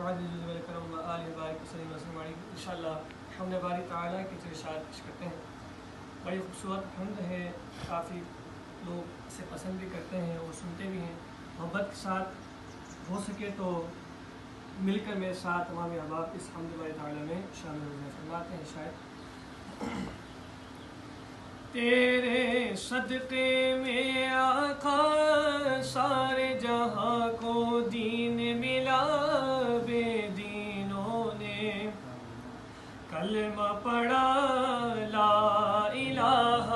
معزز ذو الکرم و آلہ بارک وسلم وسلم علیہ. انشاءاللہ حمد باری تعالیٰ کی ارشاد پیش کرتے ہیں. بڑی خوبصورت حمد ہے, کافی لوگ اسے پسند بھی کرتے ہیں اور سنتے بھی ہیں. محبت کے ساتھ ہو سکے تو مل کر میرے ساتھ تمام احباب اس حمد باری تعالیٰ میں شامل ہو جائیں. فرماتے ہیں شاید تیرے صدقے میں آقا سارے جہاں کو دین ملا, بے دینوں نے کلمہ پڑھا لا الہ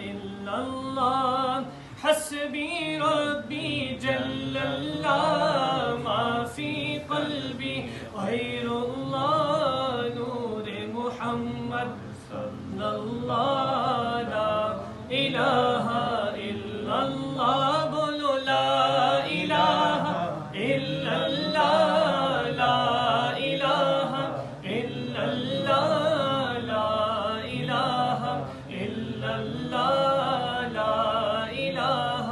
الا اللہ, حسبی ربی جل اللہ, ما فی قلبی غیر اللہ, نور محمد صلی اللہ, لا الہ الا اللہ, بولو لا الہ الا اللہ, لا الہ الا اللہ, لا الہ الا اللہ, لا الہ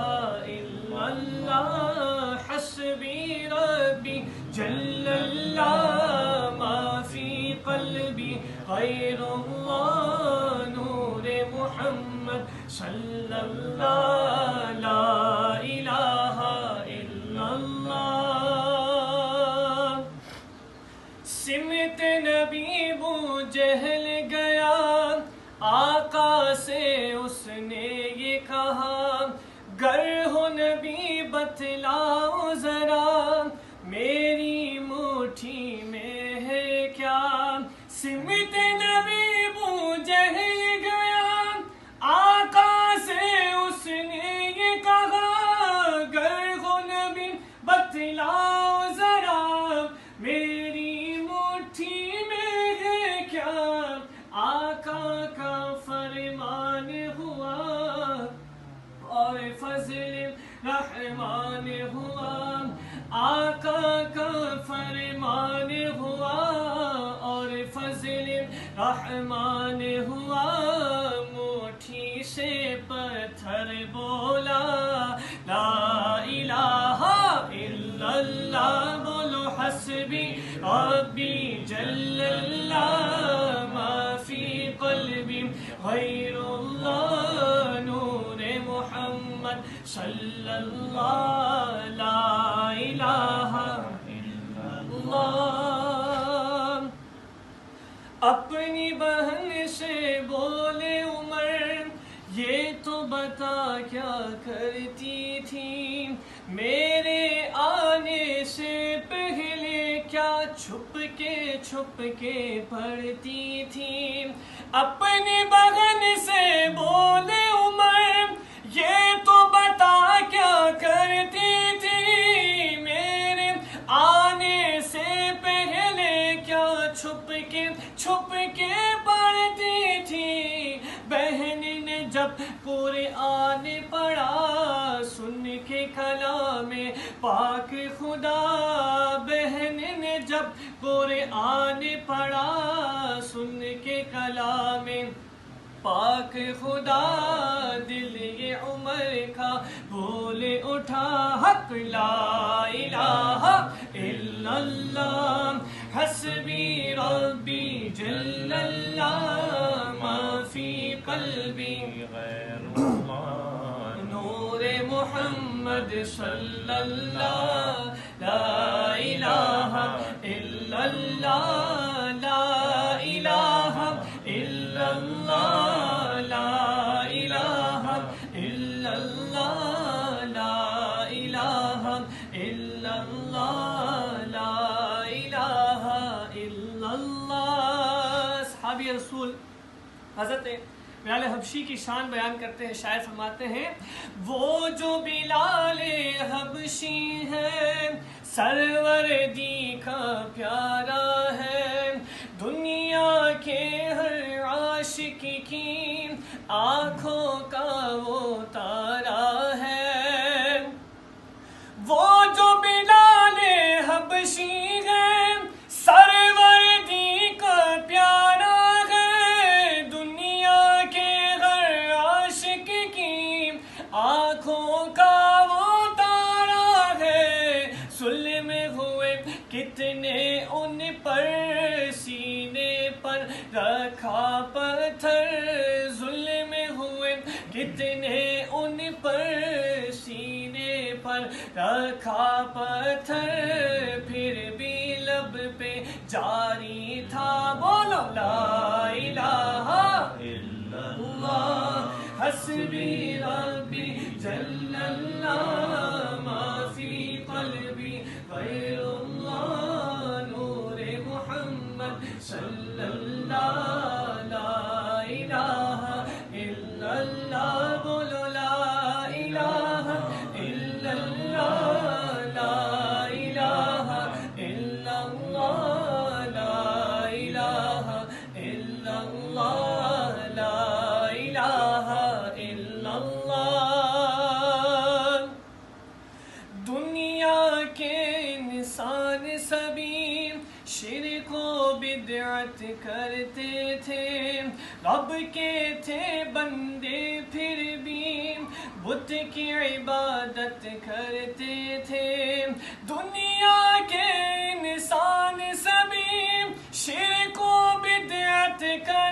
الا اللہ, حسبی ربی جل اللہ, ما فی قلبی غیر اللہ, نور محمد صلی اللہ, لا الہ الا اللہ. سمت نبی بو جہل گیا, آقا سے اس نے یہ کہا, گر ہو نبی بتلاؤ ذرا, میری مٹھی میں ہے کیا. سمت نبی بو جہل گیا, آقا سے اس نے یہ کہا, گر ہو نبی بتلاؤ ذرا, میری مٹھی میں ہے کیا. آقا کا فرمان ہوا اور فضل رحمان ہوا, آقا کا فرمان ہوا اور فضل رحمان ہوا, مٹھی سے پتھر بولا لا الہ الا اللہ, بولو حسبی ربی جل اللہ, ما فی قلبی غیر اللہ, نور محمد صلی اللہ, لا الہ الا اللہ. اپنی بہن سے بولے عمر, یہ تو بتا کیا کرتی تھی, میرے آنے سے پہلے کیا چھپ کے پڑھتی تھی. اپنی بہن سے بولے عمر, یہ تو بتا کیا کرتی تھی, میرے آنے سے پہلے کیا چھپ کے پڑھتی تھی. بہن نے جب قرآن پڑھا, سن کے کلام پاک خدا, بہن نے جب قرآن پڑھا, سن کے کلام پاک خدا, دل یہ عمر کا بول اٹھا, حق لا الہ الا اللہ, حسبی ربی جل اللہ, ما فی قلبی غیر اللہ, نور محمد صلی اللہ, لا الہ الا اللہ, لا الہ الا اللہ, لا الہ الا اللہ, لا الہ الا اللہ, لا الہ الا اللہ. صحابی رسول حضرت بلال حبشی کی شان بیان کرتے ہیں. شاعر فرماتے ہیں, وہ جو بلال حبشی ہے, سروردی کا پیارا ہے, دنیا کے ہر عاشق کی آنکھوں کا وہ تارا ہے. وہ جو بلال حبشی ہے, سروردی کا پیارا ہے, دنیا کے ہر عاشق کی آنکھوں کا وہ تارا ہے. سلم ہوئے کتنے ان پر سینے پر رکھا پتھر، ظلم ہوئے کتنے ان پر سینے پر رکھا پتھر، پھر بھی لب پہ جاری تھا بولو لا الہ الا اللہ حسبی ربی جل اللہ ما فی قلبی غیر اللہ نور محمد صلی اللہ لا الہ الا اللہ بولو لا الہ الا اللہ لا الہ الا اللہ لا الہ الا اللہ لا الہ الا اللہ۔ دنیا کے انسان سبھی شرک و بدعت کرتے تھے، رب کے تھے بندے پھر بھی بت کی عبادت کرتے تھے۔ دنیا کے انسان سبھی شرک و بدعت کرتے